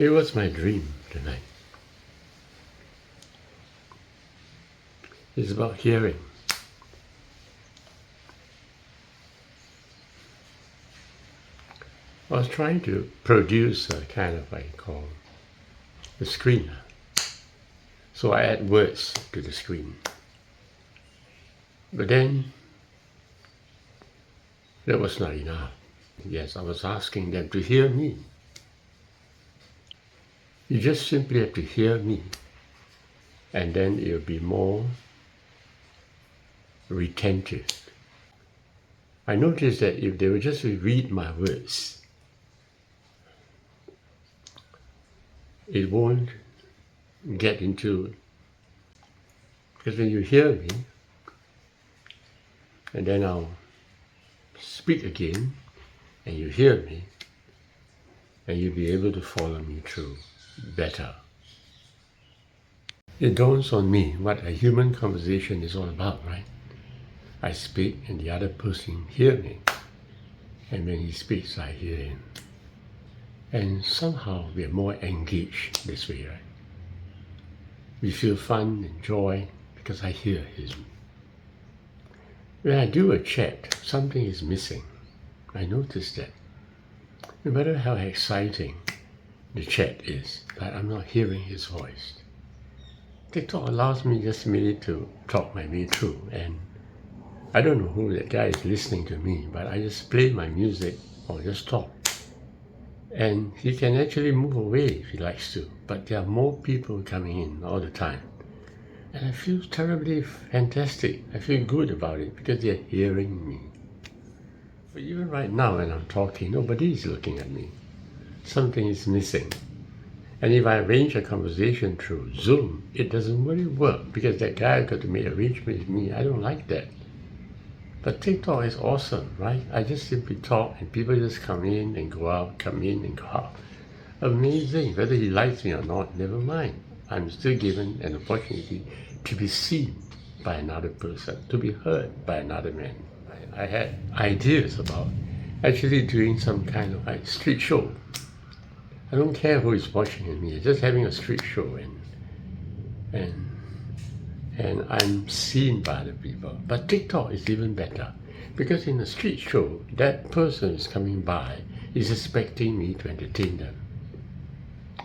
It was my dream tonight. It's about hearing. I was trying to produce a kind of what I call a screen. So I add words to the screen. But then that was not enough. Yes, I was asking them to hear me. You just simply have to hear me, and then it'll be more retentive. I noticed that if they would just read my words, it won't get into, because when you hear me, and then I'll speak again, and you hear me, and you'll be able to follow me through better. It dawns on me what a human conversation is all about, right? I speak and the other person hears me, and when he speaks, I hear him. And somehow we are more engaged this way, right? We feel fun and joy because I hear him. When I do a chat, something is missing. I notice that. No matter how exciting the chat is, that I'm not hearing his voice. TikTok allows me just merely to talk my way through, and I don't know who that guy is listening to me, but I just play my music or just talk. And he can actually move away if he likes to, but there are more people coming in all the time. And I feel terribly fantastic. I feel good about it because they're hearing me. But even right now when I'm talking, nobody is looking at me. Something is missing. And if I arrange a conversation through Zoom, it doesn't really work because that guy got to make arrangement with me. I don't like that. But TikTok is awesome, right? I just simply talk and people just come in and go out, come in and go out. Amazing. Whether he likes me or not, never mind. I'm still given an opportunity to be seen by another person, to be heard by another man. I had ideas about actually doing some kind of like street show. I don't care who is watching me, just having a street show and I'm seen by the people. But TikTok is even better because in a street show, that person is coming by is expecting me to entertain them.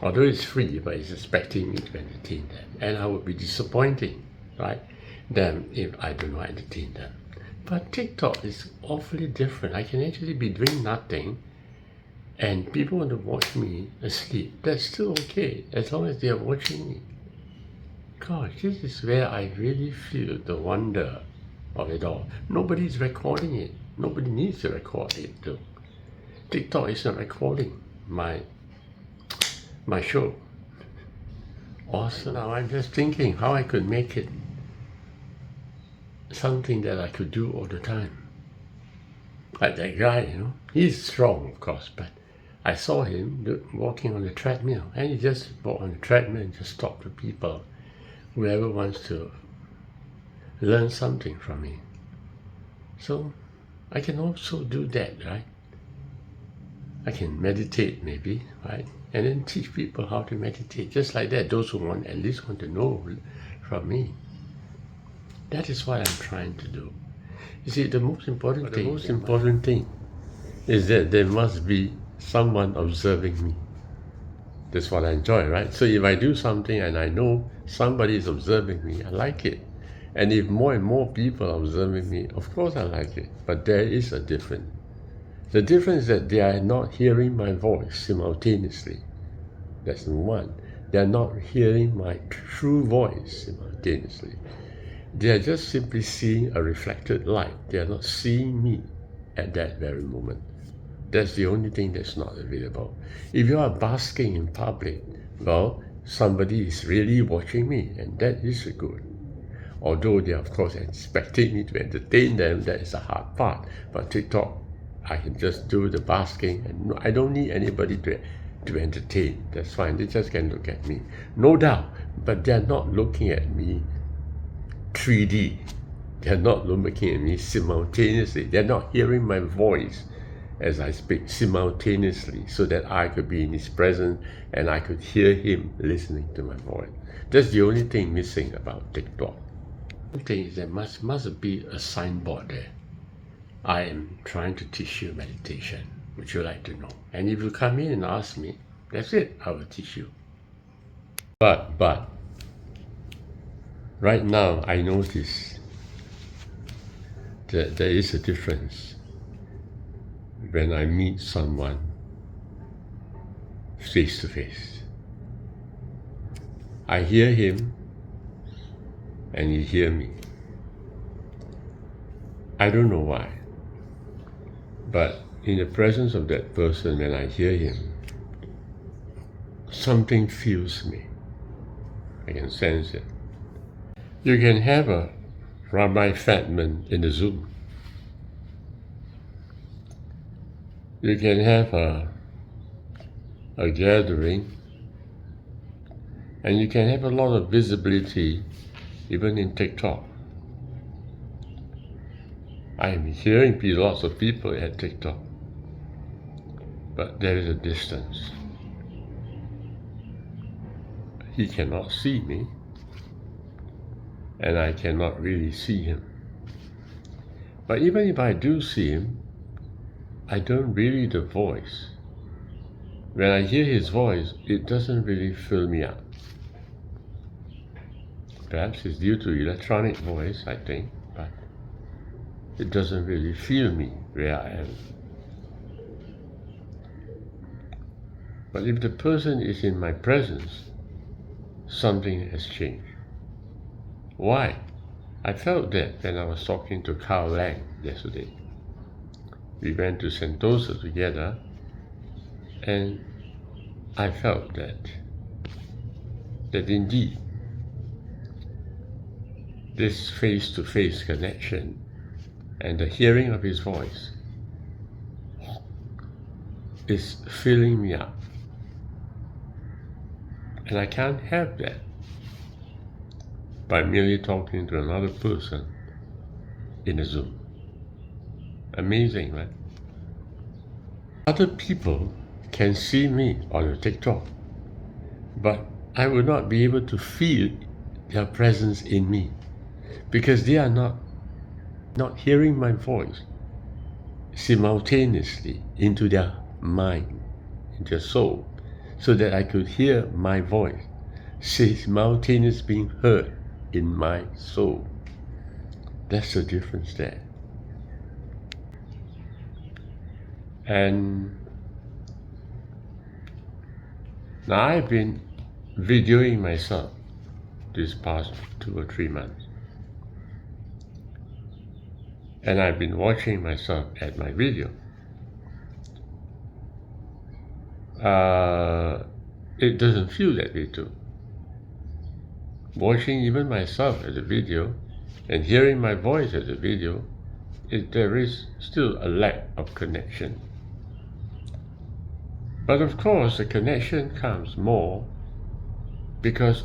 Although it's free, but it's expecting me to entertain them. And I would be disappointing, right, them if I do not entertain them. But TikTok is awfully different. I can actually be doing nothing and people want to watch me asleep. That's still okay, as long as they are watching me. Gosh, this is where I really feel the wonder of it all. Nobody's recording it. Nobody needs to record it though. TikTok is not recording my show. Awesome. Now I'm just thinking how I could make it something that I could do all the time. Like that guy, he's strong, of course, but I saw him walking on the treadmill, and he just walked on the treadmill and just talked to people, whoever wants to learn something from me. So I can also do that, right? I can meditate maybe, right? And then teach people how to meditate, just like that. Those who at least want to know from me. That is what I'm trying to do. You see, the most important thing is that there must be someone observing me. That's what I enjoy, right? So if I do something and I know somebody is observing me, I like it. And if more and more people are observing me, of course I like it. But there is a difference. The difference is that they are not hearing my voice simultaneously. That's one. They are not hearing my true voice simultaneously. They are just simply seeing a reflected light. They are not seeing me at that very moment. That's the only thing that's not available. If you are basking in public, well, somebody is really watching me, and that is good. Although they are, of course, expecting me to entertain them, that is a hard part. But TikTok, I can just do the basking, and I don't need anybody to entertain. That's fine. They just can look at me. No doubt, but they're not looking at me 3D. They're not looking at me simultaneously. They're not hearing my voice as I speak simultaneously so that I could be in his presence and I could hear him listening to my voice. That's the only thing missing about TikTok. The thing is there must be a signboard there. I am trying to teach you meditation. Would you like to know? And if you come in and ask me, that's it, I will teach you. But right now I notice that there is a difference when I meet someone face to face. I hear him and he hear me. I don't know why, but in the presence of that person, when I hear him, something fills me. I can sense it. You can have a Rabbi Fatman in the Zoom. You can have a gathering, and you can have a lot of visibility even in TikTok. I am hearing lots of people at TikTok, but there is a distance. He cannot see me, and I cannot really see him. But even if I do see him, I don't really the voice. When I hear his voice, it doesn't really fill me up. Perhaps it's due to electronic voice, I think, but it doesn't really feel me where I am. But if the person is in my presence, something has changed. Why? I felt that when I was talking to Carl Lang yesterday. We went to Sentosa together, and I felt that indeed this face-to-face connection and the hearing of his voice is filling me up. And I can't have that by merely talking to another person in a Zoom. Amazing, right? Other people can see me on a TikTok, but I will not be able to feel their presence in me because they are not hearing my voice simultaneously into their mind, into their soul, so that I could hear my voice simultaneously being heard in my soul. That's the difference there. And now I've been videoing myself this past 2 or 3 months. And I've been watching myself at my video. It doesn't feel that way too. Watching even myself as a video and hearing my voice as a video, there is still a lack of connection. But of course, the connection comes more because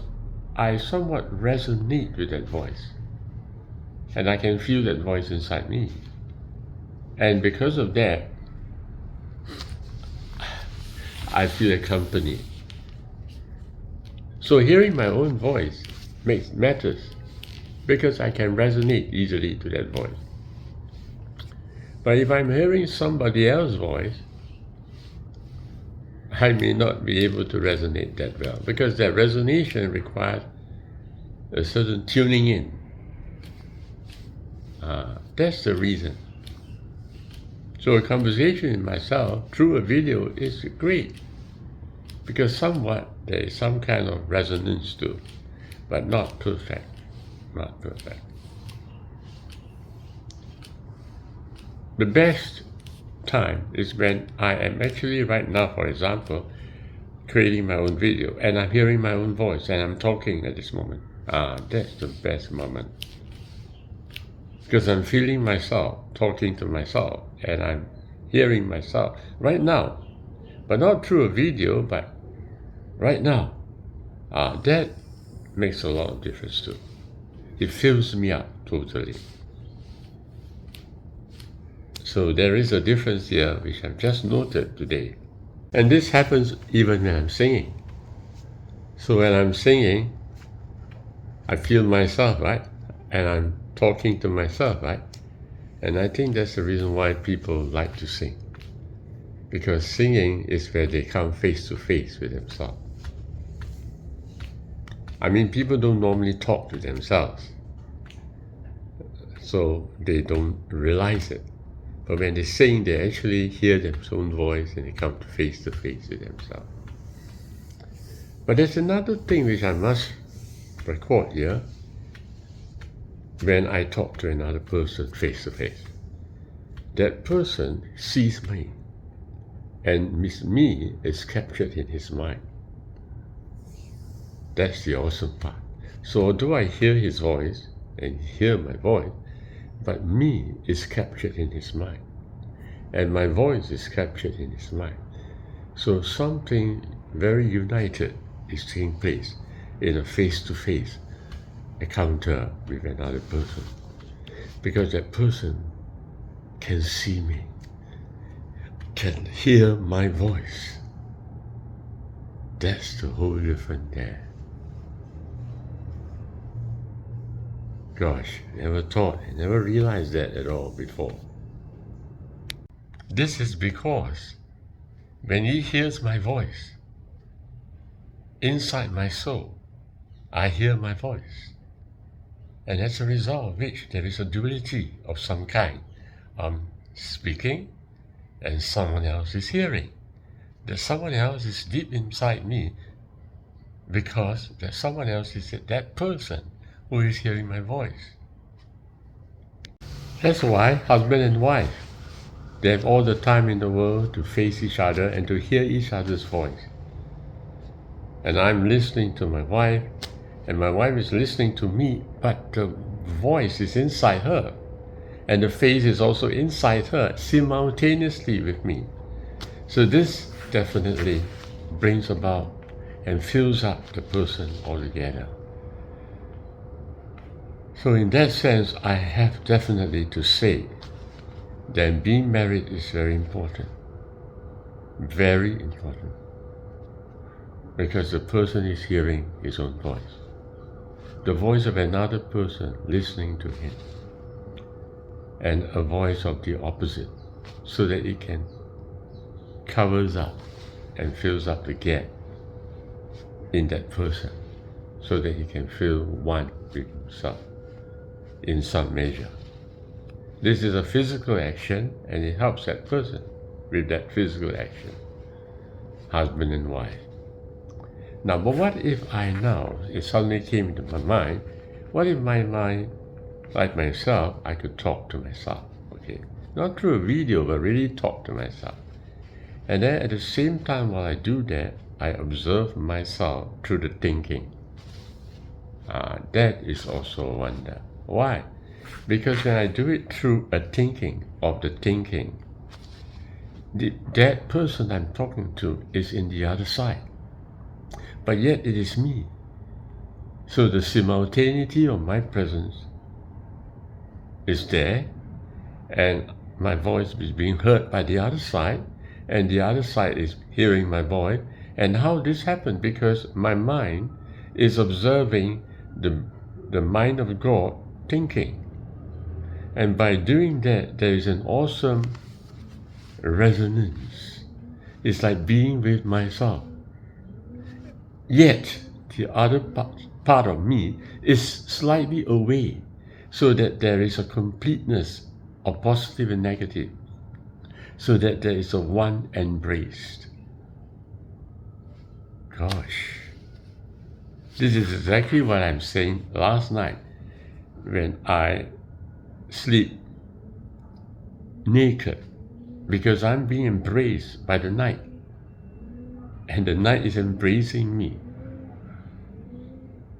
I somewhat resonate with that voice. And I can feel that voice inside me. And because of that, I feel accompanied. So hearing my own voice matters because I can resonate easily to that voice. But if I'm hearing somebody else's voice, I may not be able to resonate that well because that resonation requires a certain tuning in. That's the reason. So a conversation with myself through a video is great because somewhat there is some kind of resonance to it, but not perfect. Not perfect. The best time is when I am actually right now, for example, creating my own video and I'm hearing my own voice and I'm talking at this moment. That's the best moment. Because I'm feeling myself, talking to myself, and I'm hearing myself right now. But not through a video, but right now. That makes a lot of difference too. It fills me up totally. So there is a difference here which I've just noted today. And this happens even when I'm singing. So when I'm singing, I feel myself, right? And I'm talking to myself, right? And I think that's the reason why people like to sing. Because singing is where they come face to face with themselves. I mean, people don't normally talk to themselves, so they don't realize it. But when they sing, they actually hear their own voice and they come face to face with themselves. But there's another thing which I must record here when I talk to another person face to face. That person sees me, and me is captured in his mind. That's the awesome part. So although I hear his voice and hear my voice, but me is captured in his mind. And my voice is captured in his mind. So something very united is taking place in a face-to-face encounter with another person. Because that person can see me, can hear my voice. That's the whole difference there. Gosh, never thought, I never realized that at all before. This is because when he hears my voice, inside my soul, I hear my voice. And as a result of which there is a duality of some kind. I'm speaking and someone else is hearing. That someone else is deep inside me because that someone else is that person who is hearing my voice. That's why husband and wife, they have all the time in the world to face each other and to hear each other's voice. And I'm listening to my wife, and my wife is listening to me, but the voice is inside her, and the face is also inside her, simultaneously with me. So this definitely brings about and fills up the person altogether. So in that sense, I have definitely to say that being married is very important. Very important. Because the person is hearing his own voice. The voice of another person listening to him. And a voice of the opposite. So that it can covers up and fills up the gap in that person. So that he can feel one with himself in some measure. This is a physical action, and it helps that person with that physical action, husband and wife. Now, but what if it suddenly came into my mind, what if my mind, like myself, I could talk to myself, okay? Not through a video, but really talk to myself. And then at the same time while I do that, I observe myself through the thinking. That is also a wonder. Why? Because when I do it through a thinking of the thinking, that person I'm talking to is in the other side. But yet it is me. So the simultaneity of my presence is there, and my voice is being heard by the other side, and the other side is hearing my voice. And how this happened? Because my mind is observing the mind of God thinking. And by doing that, there is an awesome resonance. It's like being with myself. Yet, the other part of me is slightly away, so that there is a completeness of positive and negative, so that there is a one embraced. Gosh, this is exactly what I'm saying last night when I sleep naked, because I'm being embraced by the night, and the night is embracing me,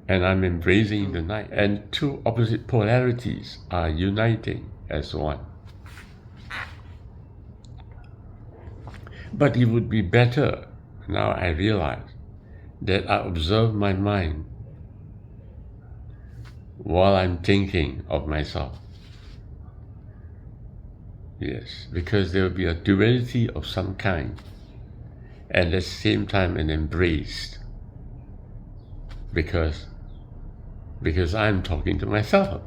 and I'm embracing the night, and two opposite polarities are uniting as one. But it would be better, now I realize, that I observe my mind while I'm thinking of myself. Yes, because there will be a duality of some kind, and at the same time an embrace. Because I'm talking to myself.